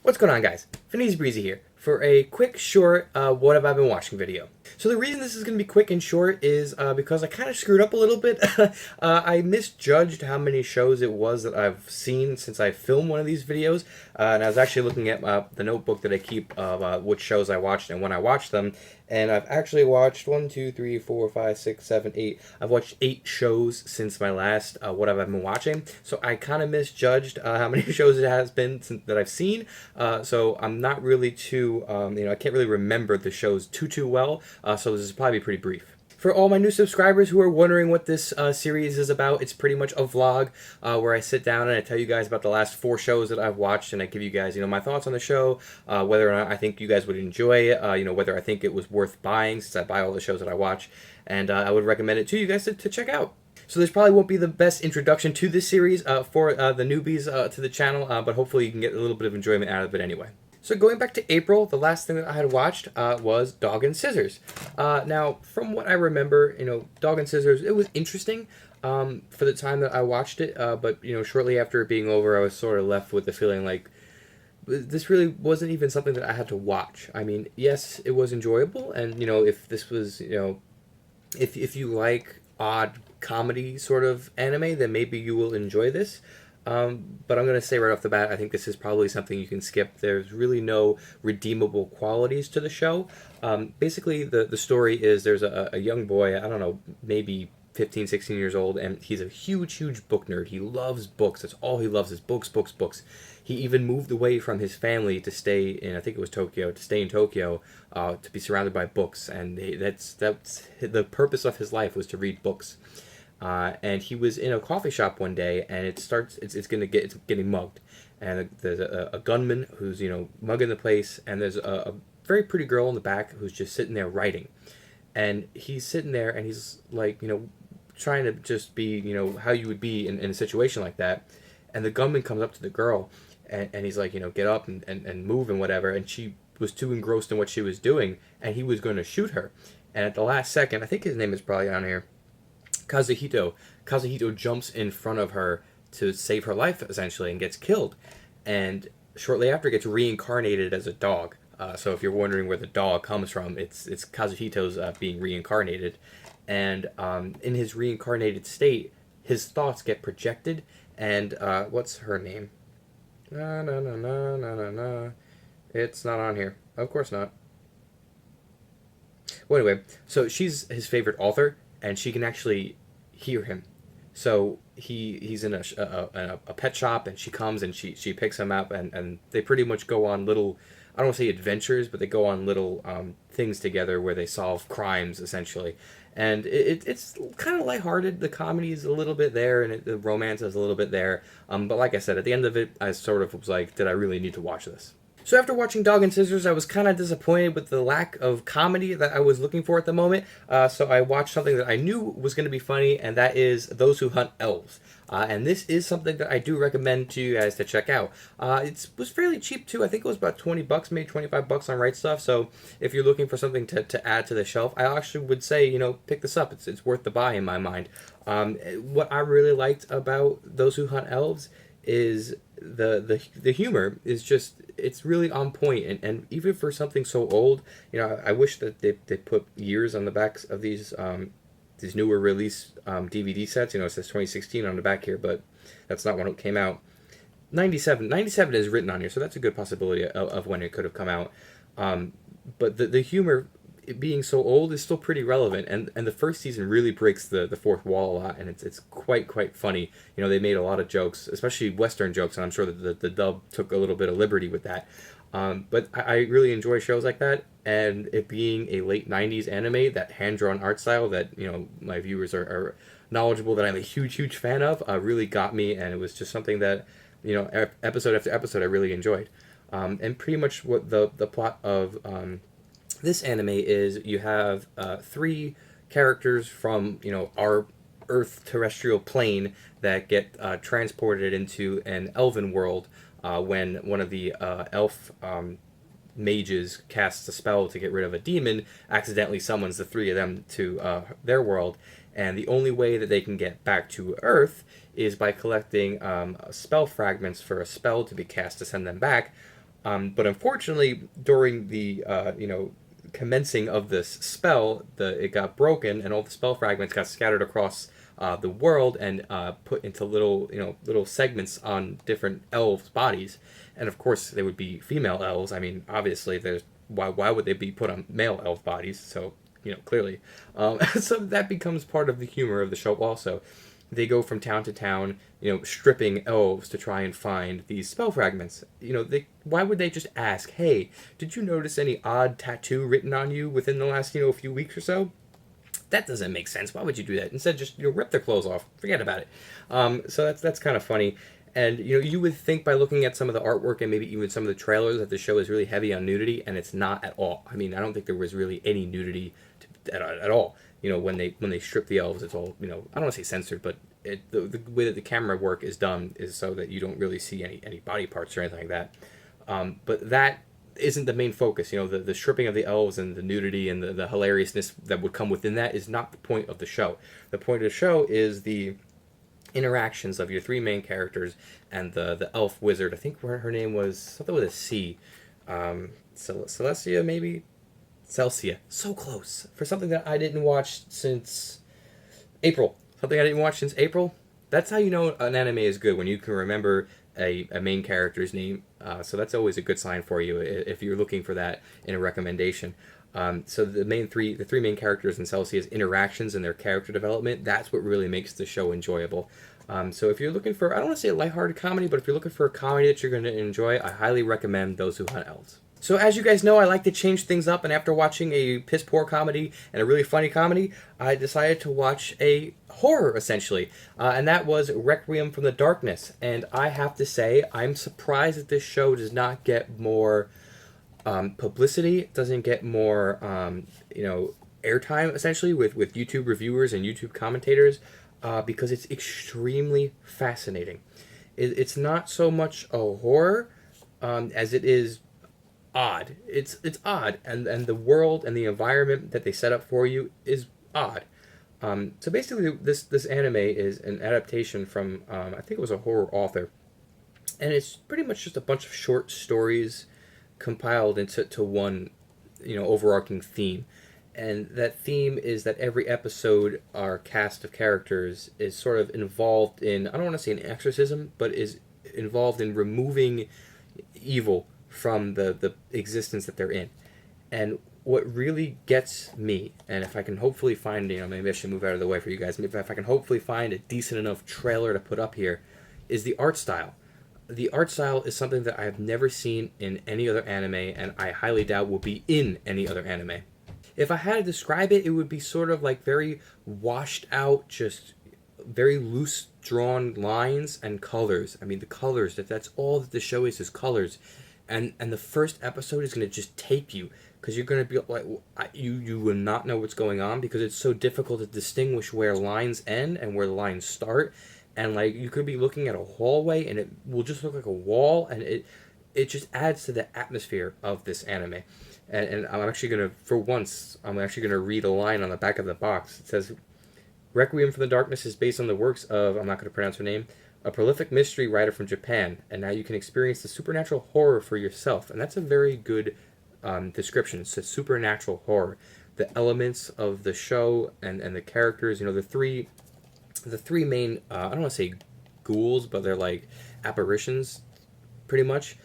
What's going on, guys? Brezey here for a quick, short, what have I been watching video. So the reason this is going to be quick and short is because I kind of screwed up a little bit. I misjudged how many shows it was that I've seen since I filmed one of these videos, and I was actually looking at the notebook that I keep of which shows I watched and when I watched them, and I've actually watched 1, 2, 3, 4, 5, 6, 7, 8. I've watched 8 shows since my last what have I been watching, so I kind of misjudged how many shows it has been that I've seen, so I'm not really too, I can't really remember the shows too well, so this is probably pretty brief. For all my new subscribers who are wondering what this series is about, it's pretty much a vlog where I sit down and I tell you guys about the last 4 shows that I've watched, and I give you guys, my thoughts on the show, whether or not I think you guys would enjoy it, whether I think it was worth buying since I buy all the shows that I watch, and I would recommend it to you guys to check out. So this probably won't be the best introduction to this series for the newbies to the channel, but hopefully you can get a little bit of enjoyment out of it anyway. So going back to April, the last thing that I had watched was Dog and Scissors. Now, from what I remember, Dog and Scissors, it was interesting for the time that I watched it, but, shortly after it being over, I was sort of left with the feeling like this really wasn't even something that I had to watch. I mean, yes, it was enjoyable, and, if this was, if you like odd comedy sort of anime, then maybe you will enjoy this. But I'm going to say right off the bat, I think this is probably something you can skip. There's really no redeemable qualities to the show. Basically, the story is there's a young boy, I don't know, maybe 15, 16 years old, and he's a huge book nerd. He loves books. That's all he loves is books. He even moved away from his family to stay in, I think it was Tokyo, to be surrounded by books. And that's the purpose of his life, was to read books. And he was in a coffee shop one day, and it's getting mugged, and there's a gunman who's mugging the place, and there's a very pretty girl in the back who's just sitting there writing, and he's sitting there and he's like trying to just be how you would be in a situation like that, and the gunman comes up to the girl, and he's like get up and move and whatever, and she was too engrossed in what she was doing, and he was going to shoot her, and at the last second, I think his name is probably on here, Kazuhito jumps in front of her to save her life, essentially, and gets killed. And shortly after, gets reincarnated as a dog. So if you're wondering where the dog comes from, it's Kazuhito's being reincarnated. And in his reincarnated state, his thoughts get projected. And what's her name? No. It's not on here. Of course not. Well, anyway, so she's his favorite author, and she can actually hear him. So he's in a pet shop, and she comes and she picks him up, and they pretty much go on little, I don't want to say adventures, but they go on little things together where they solve crimes, essentially. And it's kind of lighthearted. The comedy is a little bit there, and the romance is a little bit there. But like I said, at the end of it, I sort of was like, did I really need to watch this? So after watching Dog and Scissors, I was kind of disappointed with the lack of comedy that I was looking for at the moment. So I watched something that I knew was going to be funny, and that is Those Who Hunt Elves. And this is something that I do recommend to you guys to check out. It was fairly cheap too. I think it was about 20 bucks, maybe 25 bucks on Right Stuff. So if you're looking for something to add to the shelf, I actually would say, pick this up. It's worth the buy in my mind. What I really liked about Those Who Hunt Elves is the humor is just, it's really on point, and even for something so old, I wish that they put years on the backs of these newer release DVD sets. It says 2016 on the back here, but that's not when it came out. 97 is written on here, so that's a good possibility of when it could have come out. But the humor, it being so old, is still pretty relevant, and the first season really breaks the fourth wall a lot, and it's quite funny. They made a lot of jokes, especially Western jokes, and I'm sure that the dub took a little bit of liberty with that. But I really enjoy shows like that, and it being a late 90s anime, that hand-drawn art style that my viewers are knowledgeable that I'm a huge fan of, really got me, and it was just something that episode after episode I really enjoyed. And pretty much what the plot of this anime is, you have 3 characters from our Earth terrestrial plane that get transported into an elven world when one of the elf mages casts a spell to get rid of a demon, accidentally summons the 3 of them to their world, and the only way that they can get back to Earth is by collecting spell fragments for a spell to be cast to send them back. But unfortunately, during the commencing of this spell, it got broken, and all the spell fragments got scattered across the world and put into little segments on different elves' bodies. And of course, they would be female elves. I mean, obviously, there's why would they be put on male elf bodies? So clearly, so that becomes part of the humor of the show. Also, they go from town to town, stripping elves to try and find these spell fragments. Why would they just ask, "Hey, did you notice any odd tattoo written on you within the last few weeks or so?" That doesn't make sense. Why would you do that? Instead, just rip their clothes off. Forget about it. So that's kind of funny. And you would think by looking at some of the artwork and maybe even some of the trailers that the show is really heavy on nudity, and it's not at all. I mean, I don't think there was really any nudity at all. When they strip the elves, it's all I don't want to say censored, but the way that the camera work is done is so that you don't really see any body parts or anything like that. But that isn't the main focus. The stripping of the elves and the nudity and the hilariousness that would come within that is not the point of the show. The point of the show is the interactions of your three main characters and the elf wizard. I think her name was something with a C. Celestia, maybe? Celsia. So close. For something that I didn't watch since April. Something I didn't watch since April. That's how you know an anime is good, when you can remember a main character's name. So that's always a good sign for you if you're looking for that in a recommendation. So the three main characters in Celsia's interactions and their character development, that's what really makes the show enjoyable. So if you're looking for, I don't want to say a lighthearted comedy, but if you're looking for a comedy that you're going to enjoy, I highly recommend Those Who Hunt Elves. So as you guys know, I like to change things up, and after watching a piss-poor comedy and a really funny comedy, I decided to watch a horror, essentially, and that was Requiem from the Darkness. And I have to say, I'm surprised that this show does not get more publicity, doesn't get more, airtime, essentially, with YouTube reviewers and YouTube commentators, because it's extremely fascinating. It's not so much a horror as it is odd. It's odd, and the world and the environment that they set up for you is odd. So basically, this anime is an adaptation from I think it was a horror author, and it's pretty much just a bunch of short stories compiled into one overarching theme. And that theme is that every episode, our cast of characters is sort of involved in, I don't want to say an exorcism, but is involved in removing evil from the existence that they're in. And what really gets me, and if I can hopefully find, maybe I should move out of the way for you guys, if I can hopefully find a decent enough trailer to put up here, is the art style. The art style is something that I have never seen in any other anime, and I highly doubt will be in any other anime. If I had to describe it, it would be sort of like very washed out, just very loose drawn lines and colors. I mean, the colors, that's all that the show is colors. And the first episode is going to just take you, because you're going to be like, you will not know what's going on, because it's so difficult to distinguish where lines end and where lines start. And like, you could be looking at a hallway and it will just look like a wall, and it just adds to the atmosphere of this anime. And I'm actually going to read a line on the back of the box. It says, Requiem from the Darkness is based on the works of, I'm not going to pronounce her name, a prolific mystery writer from Japan, and now you can experience the supernatural horror for yourself. And that's a very good description. It's a supernatural horror. The elements of the show and the characters, the three main, I don't want to say ghouls, but they're like apparitions, pretty much.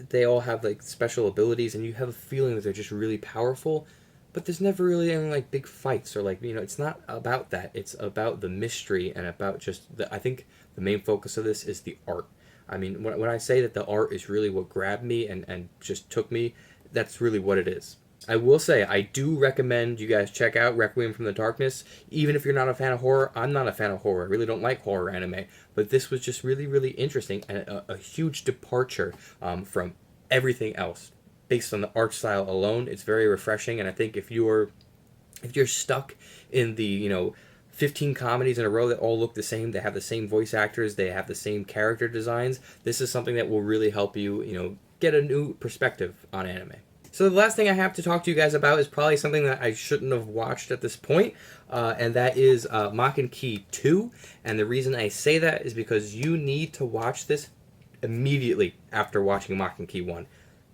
They all have like special abilities, and you have a feeling that they're just really powerful, but there's never really any like big fights or like, it's not about that. It's about the mystery and about just I think the main focus of this is the art. I mean, when I say that the art is really what grabbed me and just took me, that's really what it is. I will say, I do recommend you guys check out Requiem from the Darkness. Even if you're not a fan of horror, I'm not a fan of horror. I really don't like horror anime. But this was just really, really interesting, and a huge departure from everything else. Based on the art style alone, it's very refreshing, and I think if you're stuck in the, 15 comedies in a row that all look the same, they have the same voice actors, they have the same character designs, this is something that will really help you, get a new perspective on anime. So the last thing I have to talk to you guys about is probably something that I shouldn't have watched at this point, and that is Maken-Ki 2. And the reason I say that is because you need to watch this immediately after watching Maken-Ki 1.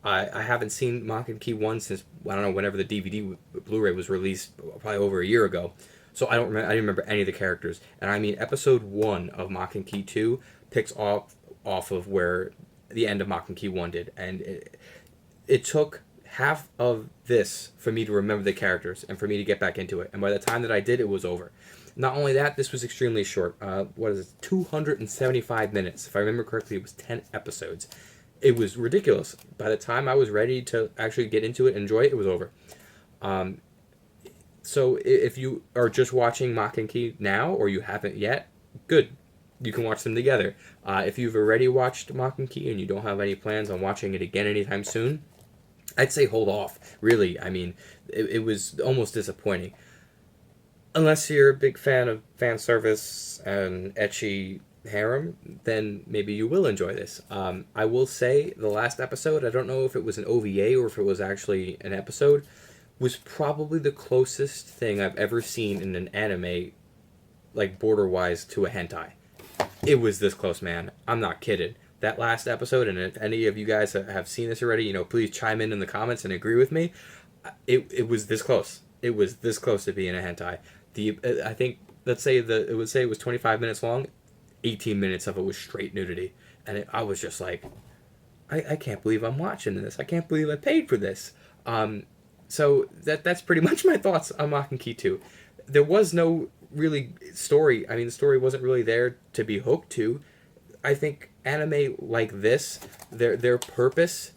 I haven't seen Maken-Ki 1 since, I don't know, whenever the DVD Blu-ray was released, probably over a year ago. So I didn't remember any of the characters. And I mean, episode 1 of Maken-Ki 2 picks off of where the end of Maken-Ki 1 did. And it took half of this for me to remember the characters and for me to get back into it. And by the time that I did, it was over. Not only that, this was extremely short. What is it? 275 minutes. If I remember correctly, it was 10 episodes. It was ridiculous. By the time I was ready to actually get into it and enjoy it, it was over. So if you are just watching Makenki now, or you haven't yet, good. You can watch them together. If you've already watched Makenki and you don't have any plans on watching it again anytime soon, I'd say hold off. Really, I mean, it was almost disappointing. Unless you're a big fan of fan service and ecchi harem, then maybe you will enjoy this. I will say the last episode, I don't know if it was an OVA or if it was actually an episode, was probably the closest thing I've ever seen in an anime, like border-wise, to a hentai. It was this close, man. I'm not kidding. That last episode, and if any of you guys have seen this already, please chime in the comments and agree with me. It was this close. It was this close to being a hentai. I think, it would say it was 25 minutes long. 18 minutes of it was straight nudity. And I was just like, I can't believe I'm watching this. I can't believe I paid for this. So that's pretty much my thoughts on Maken-Ki 2. There was no really story. I mean, the story wasn't really there to be hooked to. I think anime like this, their purpose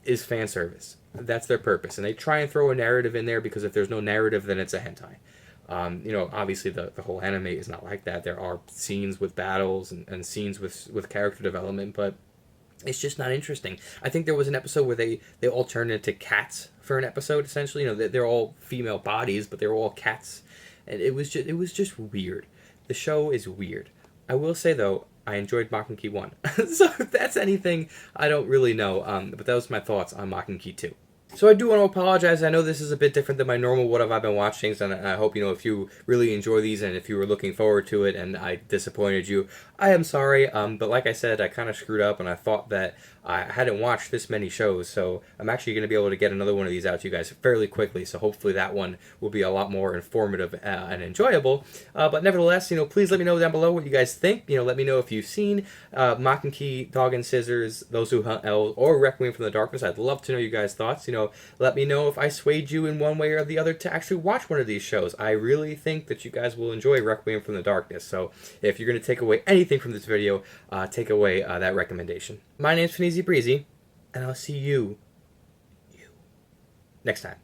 is fan service. That's their purpose. And they try and throw a narrative in there because if there's no narrative, then it's a hentai. Obviously the whole anime is not like that. There are scenes with battles and scenes with character development, but it's just not interesting. I think there was an episode where they all turned into cats for an episode, essentially. They're all female bodies, but they're all cats. And it was just weird. The show is weird. I will say, though, I enjoyed Maken-Ki 1. So if that's anything, I don't really know. But that was my thoughts on Maken-Ki 2. So I do want to apologize. I know this is a bit different than my normal what have I been watching, and I hope, if you really enjoy these and if you were looking forward to it and I disappointed you, I am sorry. But like I said, I kind of screwed up and I thought that I hadn't watched this many shows, so I'm actually going to be able to get another one of these out to you guys fairly quickly, so hopefully that one will be a lot more informative and enjoyable. But nevertheless, please let me know down below what you guys think. Let me know if you've seen Maken-Ki, Dog and Scissors, Those Who Hunt Elves, or Requiem from the Darkness. I'd love to know you guys' thoughts. Let me know if I swayed you in one way or the other to actually watch one of these shows. I really think that you guys will enjoy Requiem from the Darkness, so if you're going to take away anything from this video, take away that recommendation. My name's Brezey, and I'll see you next time.